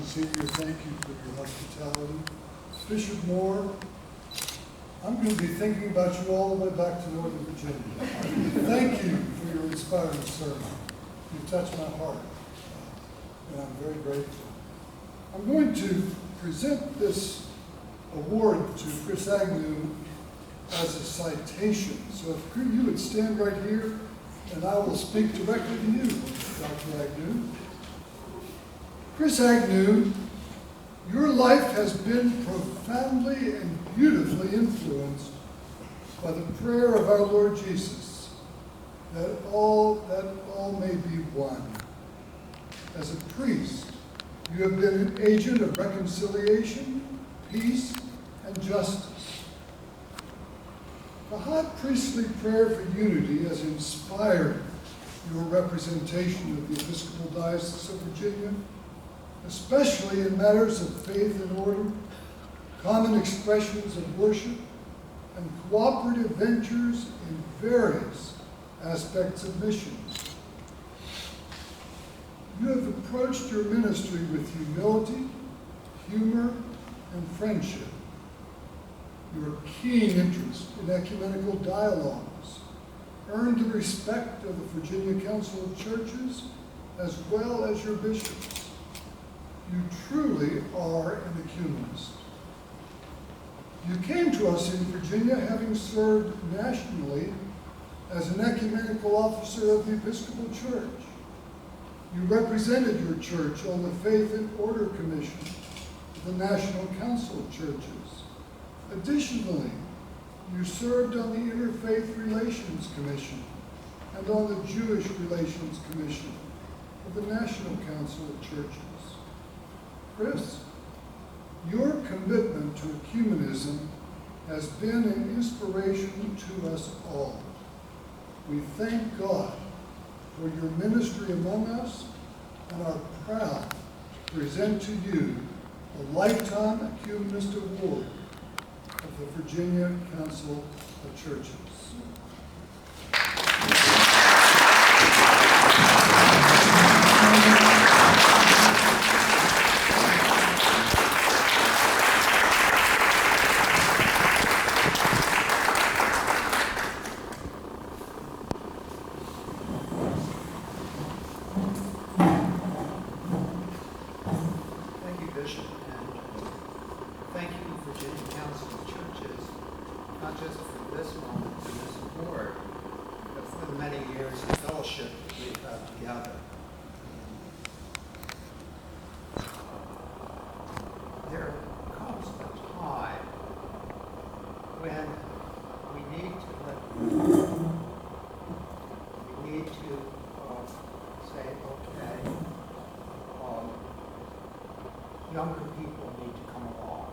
Monsignor, thank you for your hospitality. Bishop Moore, I'm going to be thinking about you all the way back to Northern Virginia. Thank you for your inspiring sermon. You touched my heart, and I'm very grateful. I'm going to present this award to Chris Agnew as a citation. So if you would stand right here, and I will speak directly to you, Dr. Agnew. Chris Agnew, your life has been profoundly and beautifully influenced by the prayer of our Lord Jesus, that all may be one. As a priest, you have been an agent of reconciliation, peace, and justice. The hot priestly prayer for unity has inspired your representation of the Episcopal Diocese of Virginia, especially in matters of faith and order, common expressions of worship, and cooperative ventures in various aspects of missions. You have approached your ministry with humility, humor, and friendship. Your keen interest in ecumenical dialogues earned the respect of the Virginia Council of Churches as well as your bishops. You truly are an ecumenist. You came to us in Virginia having served nationally as an ecumenical officer of the Episcopal Church. You represented your church on the Faith and Order Commission of the National Council of Churches. Additionally, you served on the Interfaith Relations Commission and on the Jewish Relations Commission of the National Council of Churches. Chris, your commitment to ecumenism has been an inspiration to us all. We thank God for your ministry among us and are proud to present to you the Lifetime Ecumenism Award of the Virginia Council of Churches. Thank you, Bishop, and thank you, Virginia Council of Churches, not just for this moment and this award, but for the many years of fellowship that we've had together. There comes a time when we need to say, okay, younger people need to come along.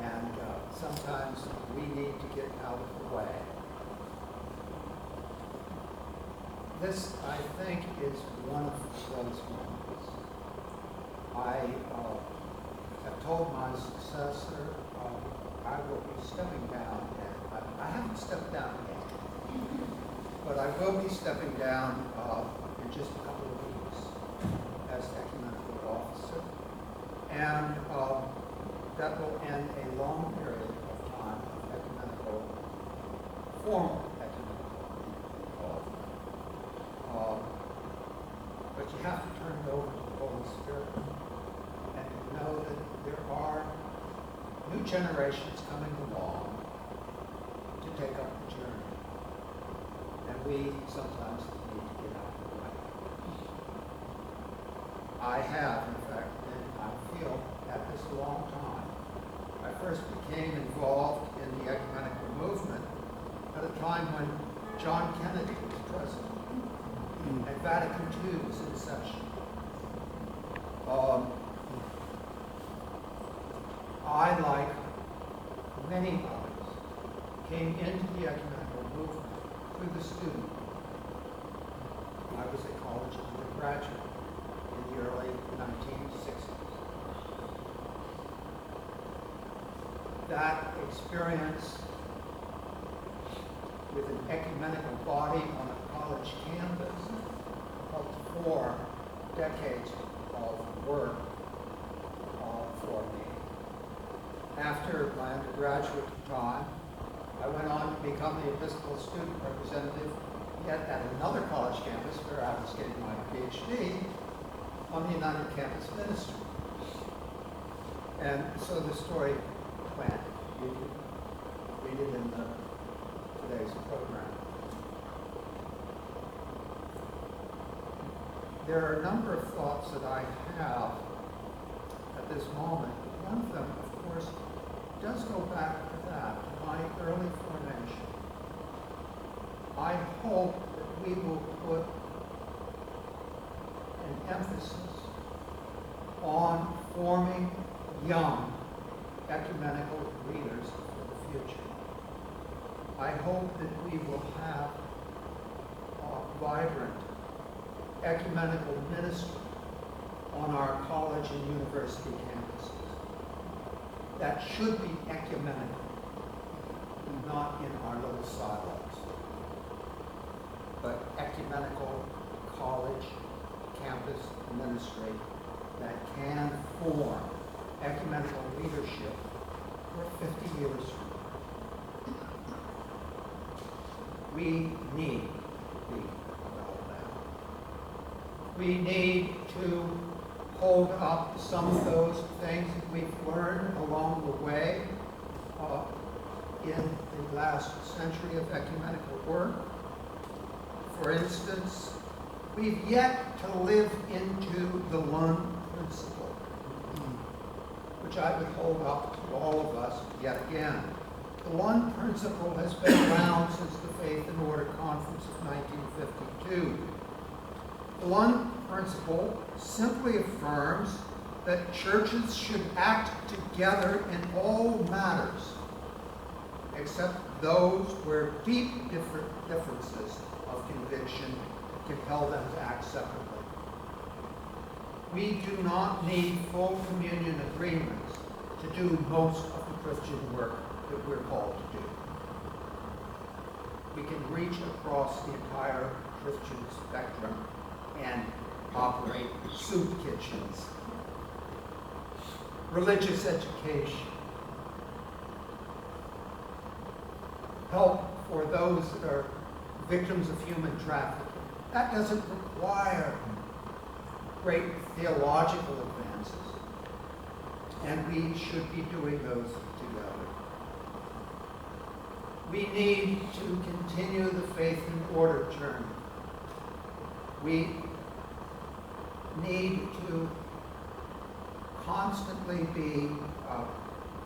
And sometimes we need to get out of the way. This, I think, is one of those moments. I have told my successor I will be stepping down, and I haven't stepped down yet, but I will be stepping down in just a couple of weeks as Ecumenical Officer, and that will end a long period of time of ecumenical, formal ecumenical involvement. But you have to turn it over to the Holy Spirit and know that there are new generations coming along to take up the journey. And we sometimes need to get out of the way. I have, in fact, been, I feel, at this a long time. I first became involved in the ecumenical movement at a time when John Kennedy was president and Vatican II was in session. I, like many others, came into the ecumenical movement through the student. I was a college undergraduate in the early 1960s. That experience with an ecumenical body on a college campus helped form decades of work for me. After my undergraduate time, I went on to become the Episcopal student representative yet at another college campus where I was getting my PhD on the United Campus Ministry. And so the story went. You can read it in today's program. There are a number of thoughts that I have at this moment. One of them, of course, does go back to that, my early formation. I hope that we will put an emphasis on forming young ecumenical leaders for the future. I hope that we will have vibrant ecumenical ministry on our college and university campuses. That should be ecumenical, not in our little silos, but ecumenical college campus ministry that can form ecumenical leadership for 50 years from now. We need to be about that. We need to hold up some of those things that we've learned along the way in the last century of ecumenical work. For instance, we've yet to live into the one principle, which I would hold up to all of us yet again. The one principle has been around since the Faith and Order Conference of 1952. The one principle simply affirms that churches should act together in all matters, except those where deep differences of conviction compel them to act separately. We do not need full communion agreements to do most of the Christian work that we're called to do. We can reach across the entire Christian spectrum and operate soup kitchens, religious education, help for those that are victims of human trafficking. That doesn't require great theological advances, and we should be doing those together. We need to continue the faith and order journey. We need to constantly be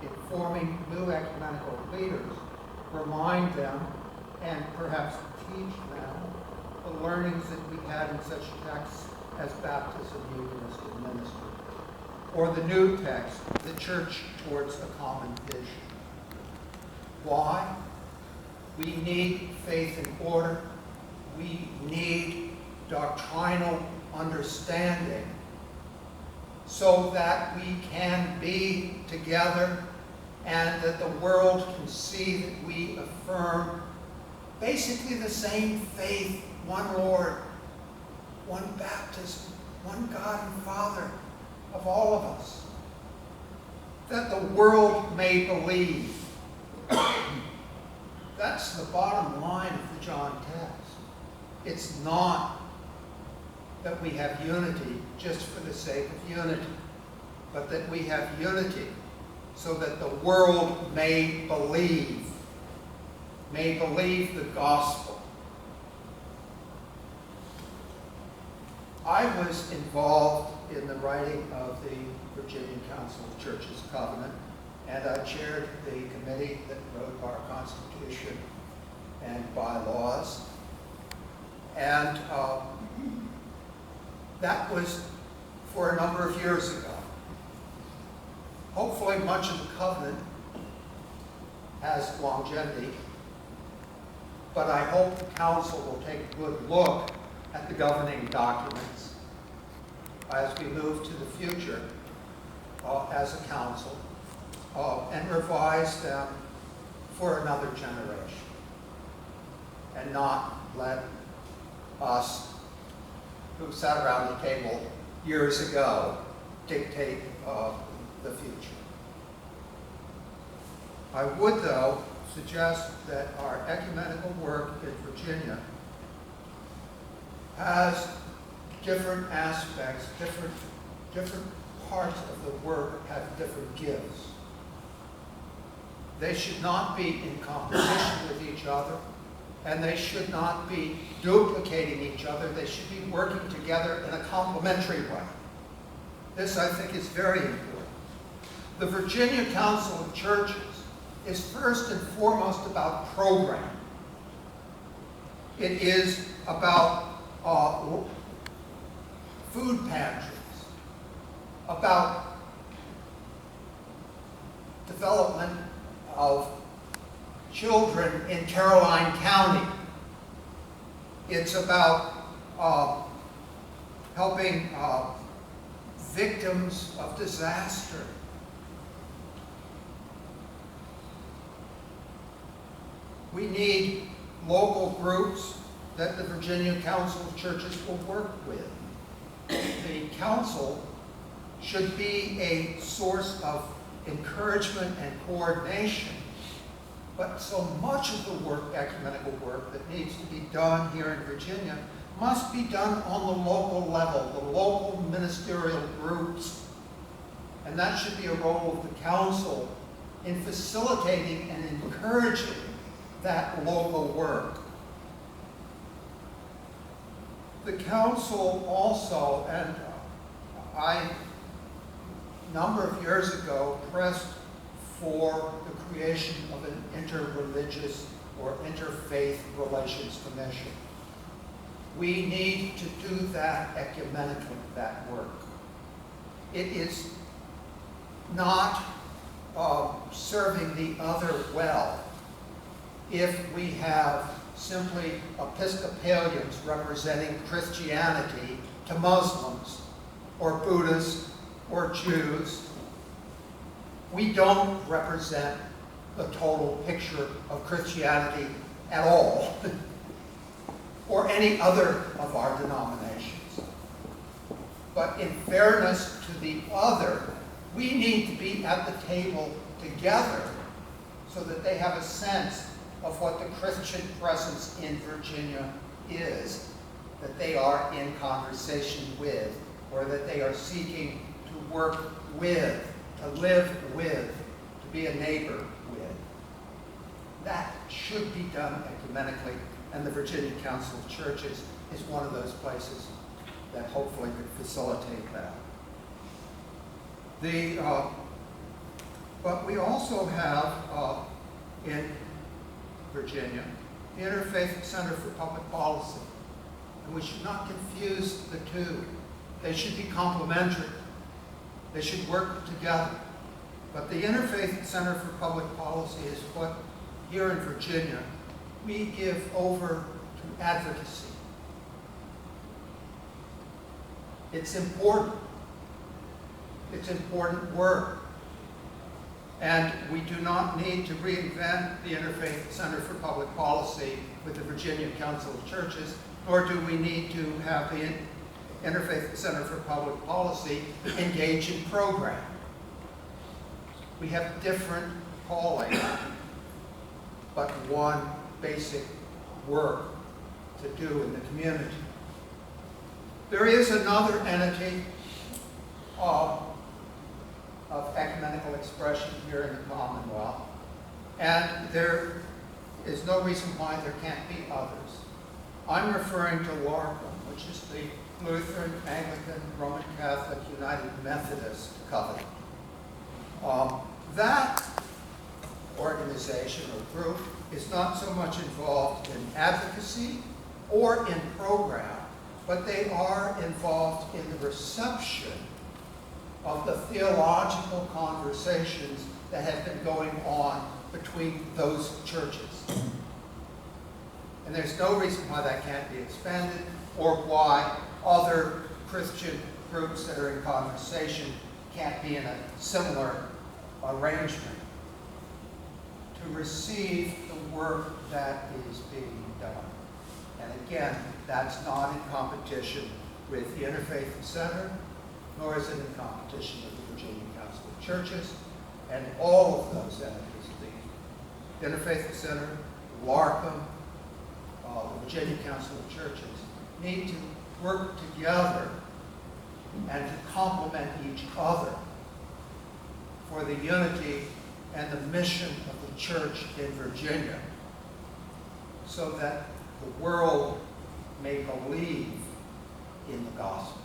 informing new ecumenical leaders, remind them, and perhaps teach them the learnings that we had in such texts as baptism, eucharistic ministry, or the new text, the church towards a common vision. Why? We need faith and order. We need doctrinal understanding so that we can be together and that the world can see that we affirm basically the same faith, one Lord, one baptism, one God and Father of all of us. That the world may believe. That's the bottom line of the John text. It's not that we have unity just for the sake of unity, but that we have unity so that the world may believe the gospel. I was involved in the writing of the Virginia Council of Churches Covenant, and I chaired the committee that wrote our Constitution and bylaws. And that was for a number of years ago. Hopefully much of the covenant has longevity, but I hope the council will take a good look at the governing documents as we move to the future as a council and revise them for another generation and not let us who sat around the table years ago dictate the future. I would, though, suggest that our ecumenical work in Virginia has different aspects, different parts of the work have different gifts. They should not be in competition with each other, and they should not be duplicating each other. They should be working together in a complementary way. This, I think, is very important. The Virginia Council of Churches is first and foremost about program. It is about food pantries, about development of children in Caroline County. It's about helping victims of disaster. We need local groups that the Virginia Council of Churches will work with. The council should be a source of encouragement and coordination, but so much of the work, ecumenical work, that needs to be done here in Virginia must be done on the local level, the local ministerial groups. And that should be a role of the council in facilitating and encouraging that local work. The council also, and a number of years ago, pressed for the creation of an interreligious or interfaith relations commission. We need to do that ecumenically, that work. It is not serving the other well if we have simply Episcopalians representing Christianity to Muslims or Buddhists or Jews. We don't represent the total picture of Christianity at all, or any other of our denominations. But in fairness to the other, we need to be at the table together so that they have a sense of what the Christian presence in Virginia is, that they are in conversation with, or that they are seeking to work with, to live with, to be a neighbor with. That should be done ecumenically, and the Virginia Council of Churches is one of those places that hopefully could facilitate that. But we also have in Virginia the Interfaith Center for Public Policy, and we should not confuse the two. They should be complementary. They should work together. But the Interfaith Center for Public Policy is what, here in Virginia, we give over to advocacy. It's important. It's important work. And we do not need to reinvent the Interfaith Center for Public Policy with the Virginia Council of Churches, nor do we need to have the Interfaith Center for Public Policy engage in program. We have different calling, but one basic work to do in the community. There is another entity of ecumenical expression here in the Commonwealth, and there is no reason why there can't be others. I'm referring to LARCOM, which is the Lutheran, Anglican, Roman Catholic, United Methodist Covenant. That organization or group is not so much involved in advocacy or in program, but they are involved in the reception of the theological conversations that have been going on between those churches. And there's no reason why that can't be expanded, or why other Christian groups that are in conversation can't be in a similar arrangement to receive the work that is being done. And again, that's not in competition with the Interfaith Center nor is it in competition with the Virginia Council of Churches and all of those entities, the Interfaith Center, LARCM, the Virginia Council of Churches, need to work together and to complement each other for the unity and the mission of the church in Virginia, so that the world may believe in the gospel.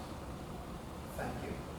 Thank you.